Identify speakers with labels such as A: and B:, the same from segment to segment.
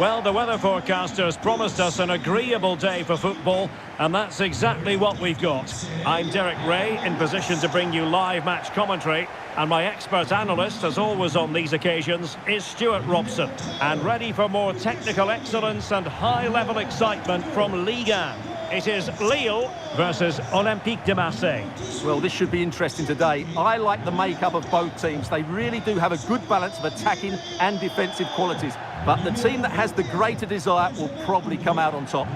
A: Well, the weather forecasters promised us an agreeable day for football, and that's exactly what we've got. I'm Derek Ray, in position to bring you live match commentary, and my expert analyst, as always on these occasions, is Stuart Robson, and ready for more technical excellence and high-level excitement from Ligue 1. It is Lille versus Olympique de Marseille.
B: Well, this should be interesting today. I like the makeup of both teams. They really do have a good balance of attacking and defensive qualities. But the team that has the greater desire will probably come out on top.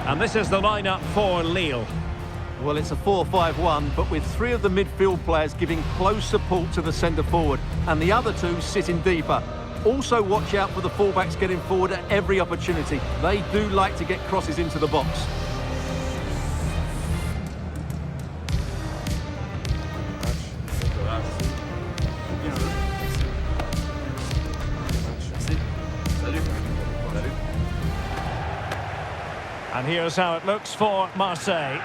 A: And this is the lineup for Lille.
B: Well, it's a 4-5-1, but with three of the midfield players giving close support to the centre forward, and the other two sitting deeper. Also watch out for the fullbacks getting forward at every opportunity. They do like to get crosses into the box.
A: And here's how it looks for Marseille.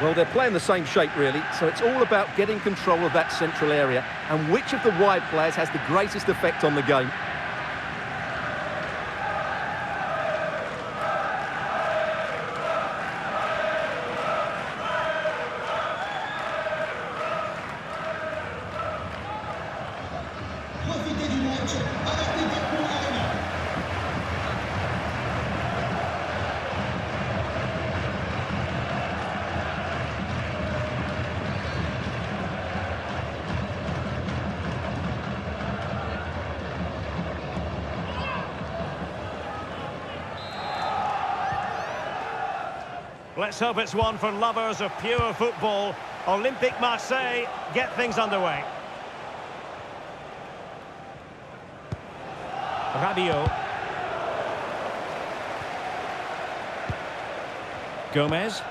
B: Well, they're playing the same shape, really, so it's all about getting control of that central area and which of the wide players has the greatest effect on the game.
A: Let's hope it's one for lovers of pure football. Olympique Marseille get things underway. Rabiot. Gomez.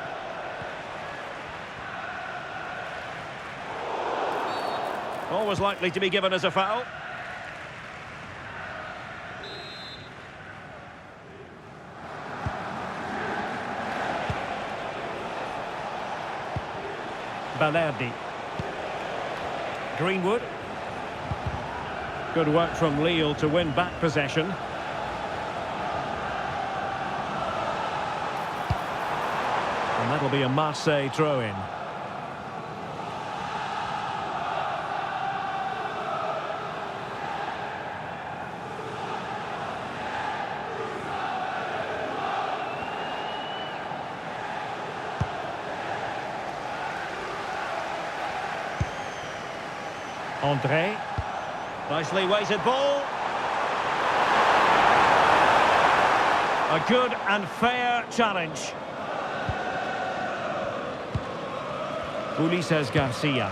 A: Always likely to be given as a foul. Balerdi. Greenwood. Good work from Lille to win back possession. And that'll be a Marseille throw-in. André. Nicely weighted ball. A good and fair challenge. Ulises Garcia.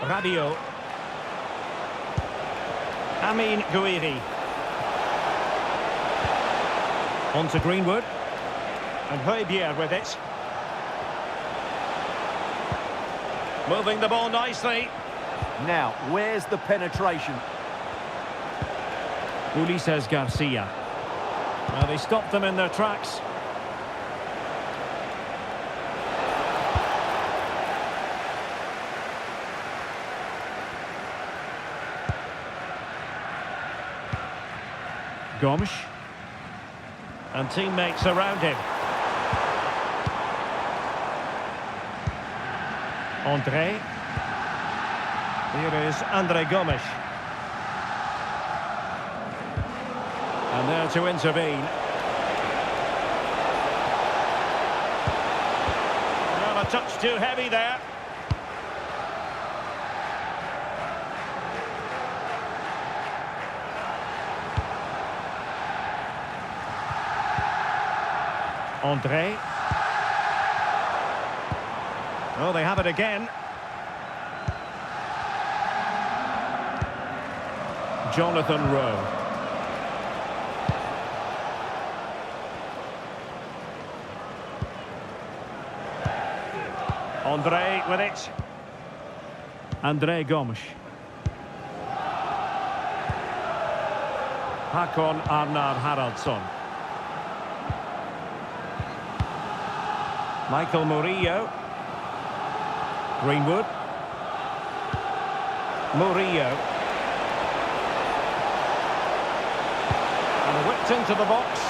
A: Rabiot. Amin Gouiri. On to Greenwood. And Højbjerg with it. Moving the ball nicely.
B: Now, where's the penetration?
A: Ulises Garcia. Well, they stopped them in their tracks. Gomes. And teammates around him. André. Here is André Gomes. And there to intervene. Well, a touch too heavy there. André. Oh, they have it again. Jonathan Rowe. André with it. André Gomes. Håkon Arnar Haraldsson. Michael Murillo. Greenwood. Murillo. And whipped into the box.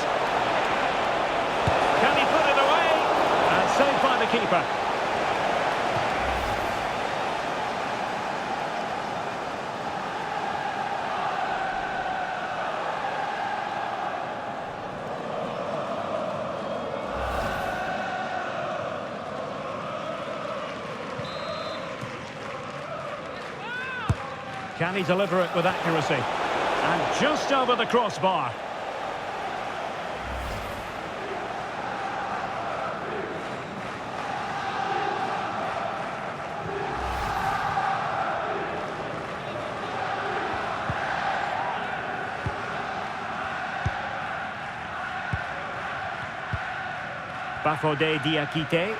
A: Can he put it away? And saved by the keeper. Can he deliver it with accuracy? And just over the crossbar. Bafodé Diakité.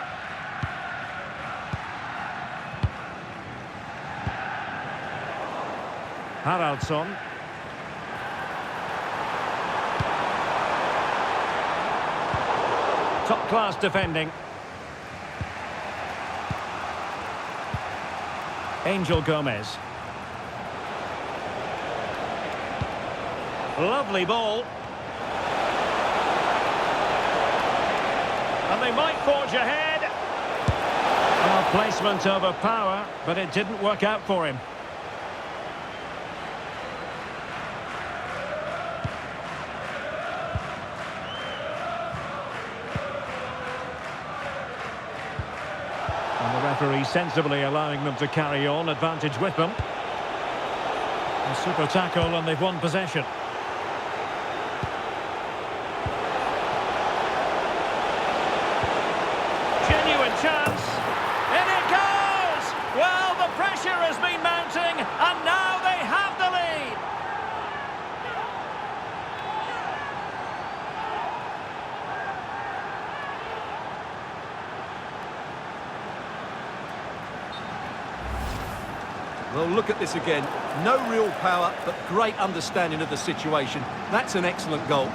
A: Haraldsson. Top-class defending. Angel Gomez. Lovely ball. And they might forge ahead. Well, placement over power, but it didn't work out for him. Referee sensibly allowing them to carry on, advantage with them. A super tackle and they've won possession. Genuine chance. In it goes! Well, the pressure has been mounting and now they have the lead.
B: Well, look at this again. No real power, but great understanding of the situation. That's an excellent goal.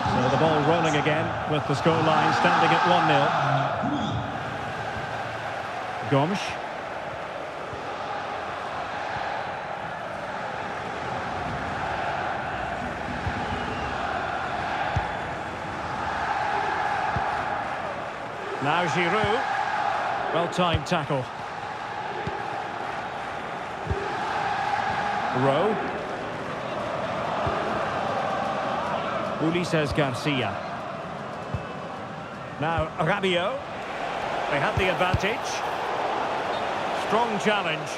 A: So the ball rolling again with the scoreline standing at 1-0. Gomes. Now Giroud. Well-timed tackle. Rowe. Ulises Garcia. Now Rabiot. They have the advantage. Strong challenge.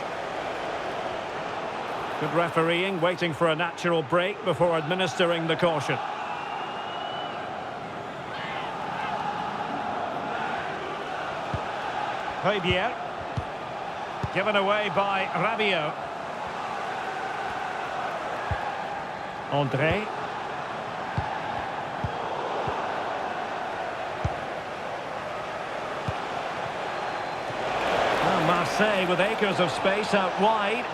A: Good refereeing, waiting for a natural break before administering the caution. Højbjerg. Given away by Rabiot. André. Marseille with acres of space out wide.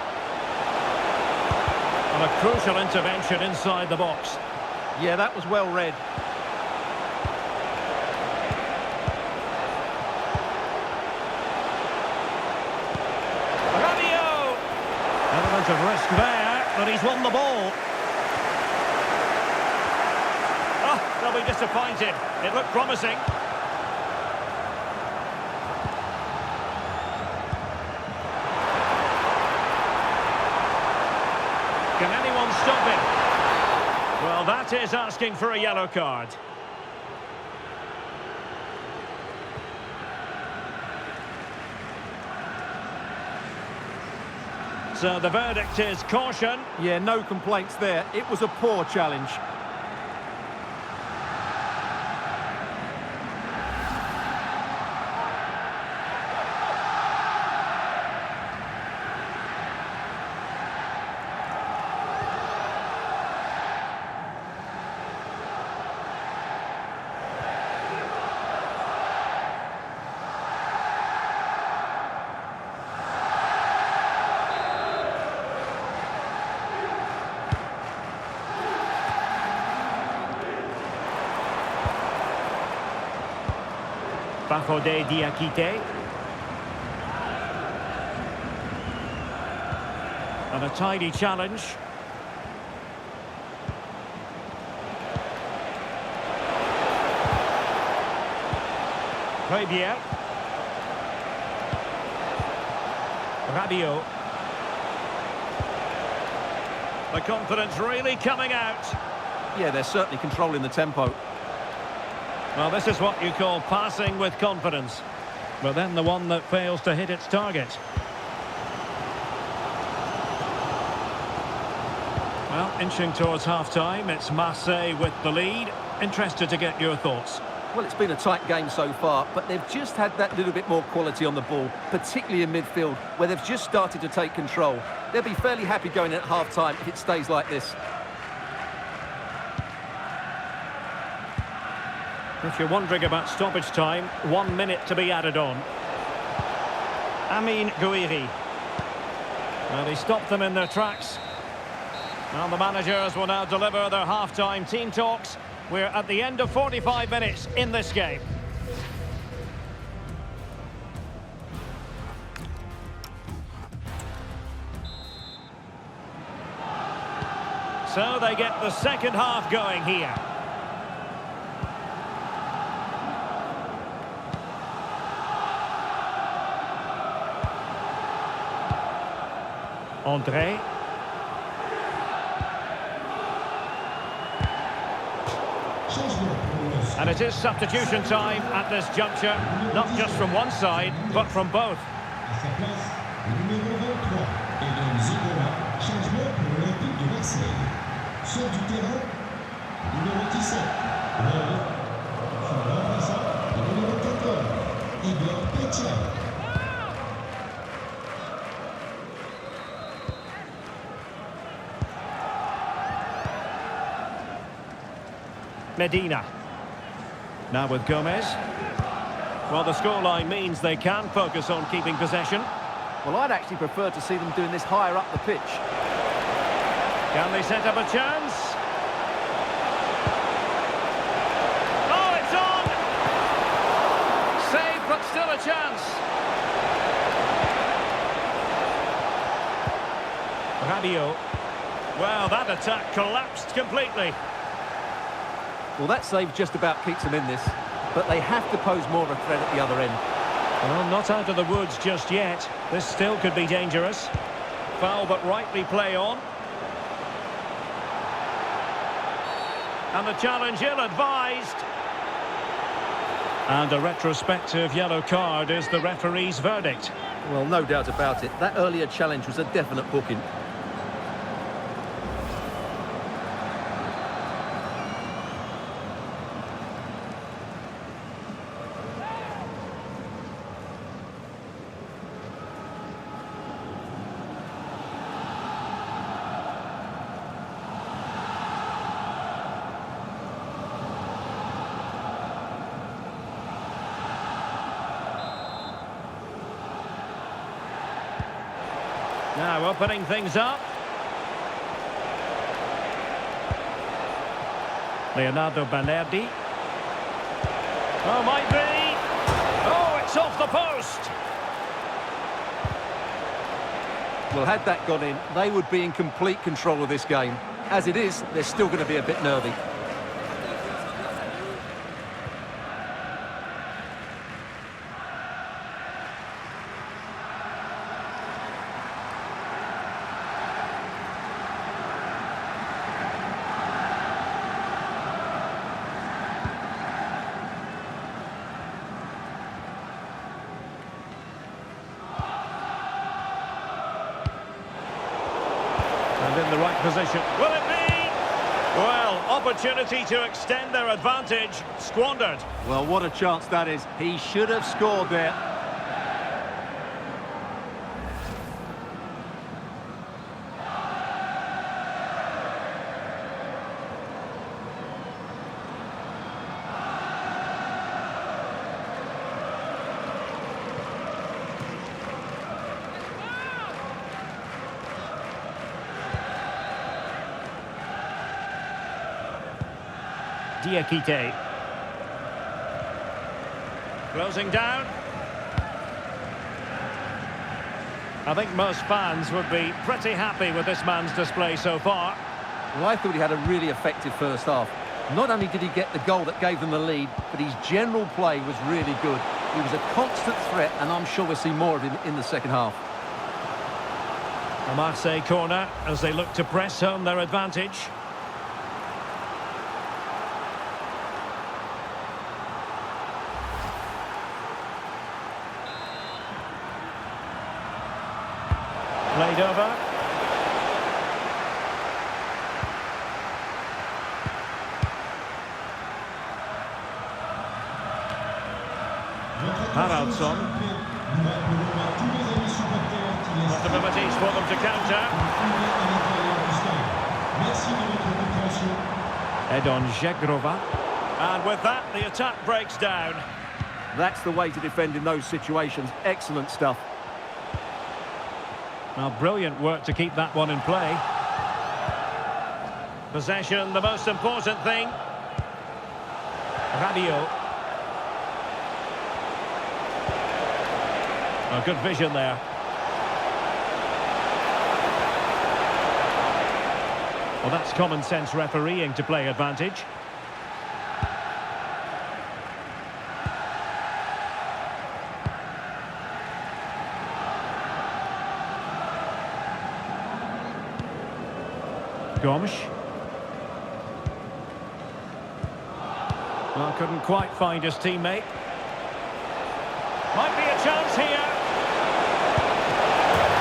A: And a crucial intervention inside the box.
B: Yeah, that was well read.
A: Rabiot! Element of risk there, but he's won the ball. Oh, they'll be disappointed. It looked promising. Can anyone stop him? Well, that is asking for a yellow card. So the verdict is caution.
B: Yeah, no complaints there. It was a poor challenge.
A: Bafodé Diakité. And a tidy challenge. Prébier. Rabiot. The confidence really coming out.
B: Yeah, they're certainly controlling the tempo.
A: Well, this is what you call passing with confidence. But then the one that fails to hit its target. Well, inching towards half-time, it's Marseille with the lead. Interested to get your thoughts.
B: Well, it's been a tight game so far, but they've just had that little bit more quality on the ball, particularly in midfield, where they've just started to take control. They'll be fairly happy going in at half-time if it stays like this.
A: If you're wondering about stoppage time, 1 minute to be added on. Amine Gouiri. And he stopped them in their tracks. Well, the managers will now deliver their half-time team talks. We're at the end of 45 minutes in this game. So they get the second half going here. André. And it is substitution time at this juncture, not just from one side, but from both.
C: À sa place, le numéro 23, Edon Zigola, changement pour l'Olympique de Marseille. Sort du terrain, numéro 17, Roll. Son remplaçant, le numéro 14, Igor Petia.
A: Medina. Now with Gomez. Well, the scoreline means they can focus on keeping possession.
B: Well, I'd actually prefer to see them doing this higher up the pitch.
A: Can they set up a chance? Oh, it's on! Save, but still a chance. Rabiot. Well, that attack collapsed completely.
B: Well, that save just about keeps them in this, but they have to pose more of a threat at the other end.
A: Well, not out of the woods just yet. This still could be dangerous. Foul, but rightly play on. And the challenge ill-advised. And a retrospective yellow card is the referee's verdict.
B: Well, no doubt about it. That earlier challenge was a definite booking.
A: Now opening things up. Leonardo Balerdi. Oh, might be. Oh, it's off the post.
B: Well, had that gone in, they would be in complete control of this game. As it is, they're still going to be a bit nervy.
A: And in the right position. Will it be? Well, opportunity to extend their advantage. Squandered.
B: Well, what a chance that is. He should have scored there.
A: Diakité. Closing down. I think most fans would be pretty happy with this man's display so far.
B: Well, I thought he had a really effective first half. Not only did he get the goal that gave them the lead, but his general play was really good. He was a constant threat, and I'm sure we'll see more of him in the second half.
A: A Marseille corner as they look to press home their advantage. Played over. Haraldsson. Possibilities for them to counter. Edon Žegrova. And with that, the attack breaks down.
B: That's the way to defend in those situations. Excellent stuff.
A: Well, brilliant work to keep that one in play. Possession, the most important thing. Rabiot. Oh, good vision there. Well, that's common sense refereeing to play advantage. Gomes. Well, couldn't quite find his teammate. Might be a chance here.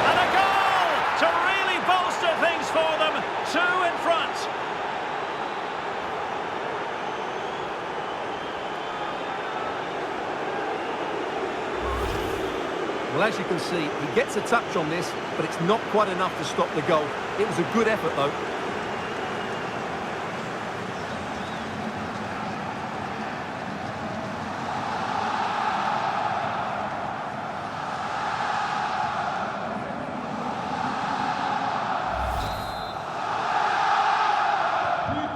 A: And a goal to really bolster things for them. 2 in front.
B: Well, as you can see, he gets a touch on this, but it's not quite enough to stop the goal. It was a good effort, though.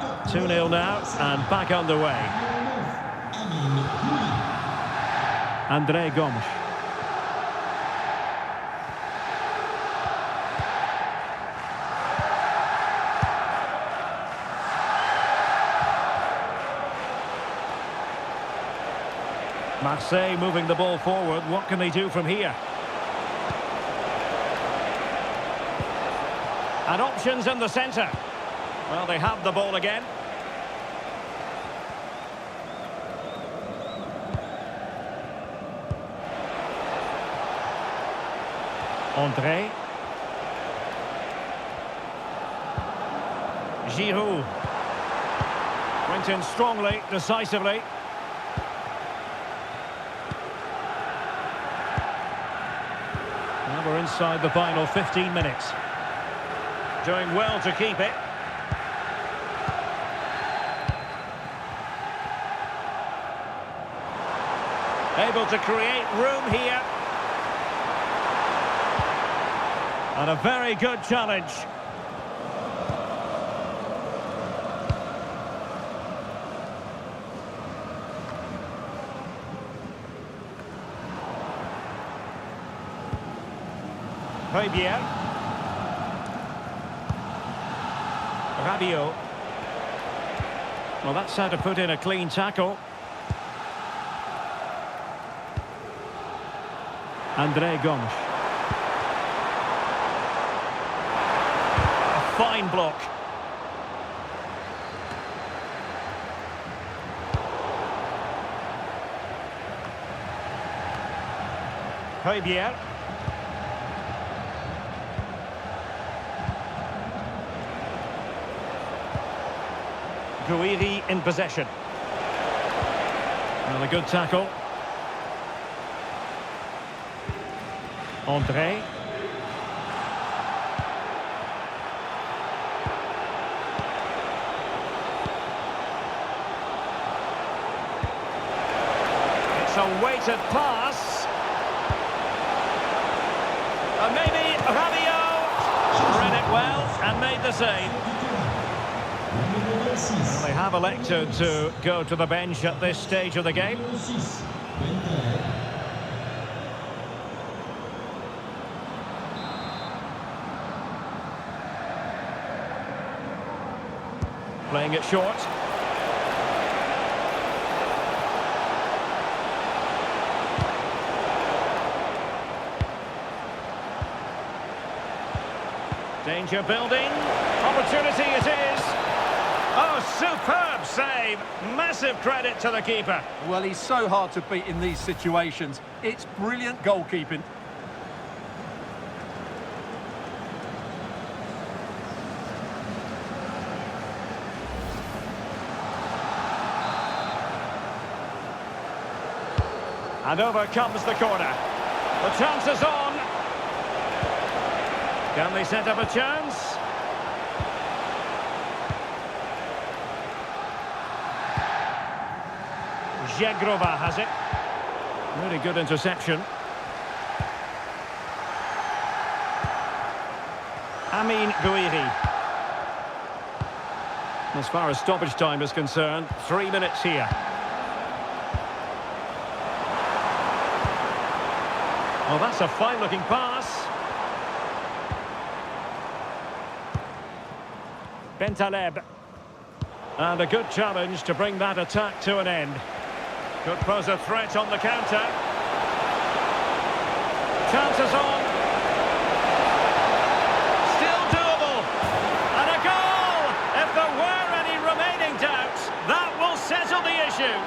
C: But
A: 2-0 now, and back underway. André Gomes. Marseille moving the ball forward. What can they do from here? And options in the centre. Well, they have the ball again. André. Giroud. Went in strongly, decisively. Now we're inside the final 15 minutes. Doing well to keep it. Able to create room here. And a very good challenge. Fabian. Rabiot. Well, that's how to put in a clean tackle. André Gomes. A fine block. Fabian. Guiri in possession. Well, a good tackle. André. It's a weighted pass. And maybe Rabiot read it well and made the save. Well, they have elected to go to the bench at this stage of the game. Playing it short. Danger building. Opportunity it is. Oh, superb save. Massive credit to the keeper.
B: Well, he's so hard to beat in these situations. It's brilliant goalkeeping.
A: And over comes the corner. The chance is on. Can they set up a chance? Jagrova has it. Really good interception. Amin Gouiri. As far as stoppage time is concerned, 3 minutes here. Well, that's a fine-looking pass. Bentaleb. And a good challenge to bring that attack to an end. Could pose a threat on the counter. Chances on. Still doable. And a goal! If there were any remaining doubts, that will settle the issue.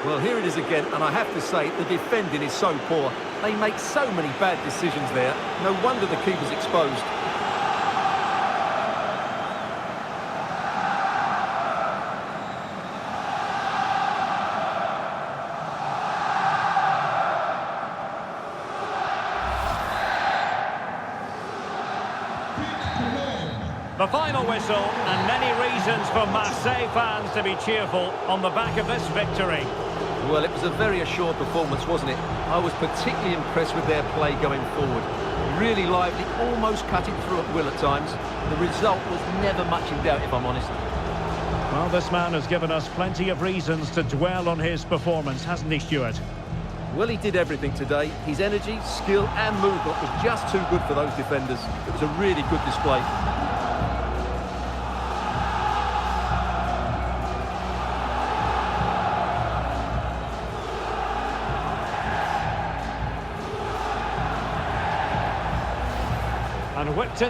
B: Well, here it is again, and I have to say, the defending is so poor. They make so many bad decisions there. No wonder the keeper's exposed.
A: The final whistle, and many reasons for Marseille fans to be cheerful on the back of this victory.
B: Well, it was a very assured performance, wasn't it? I was particularly impressed with their play going forward. Really lively, almost cutting through at will at times. The result was never much in doubt, if I'm honest.
A: Well, this man has given us plenty of reasons to dwell on his performance, hasn't he, Stuart?
B: Well, he did everything today. His energy, skill and movement was just too good for those defenders. It was a really good display.
A: And whipped in.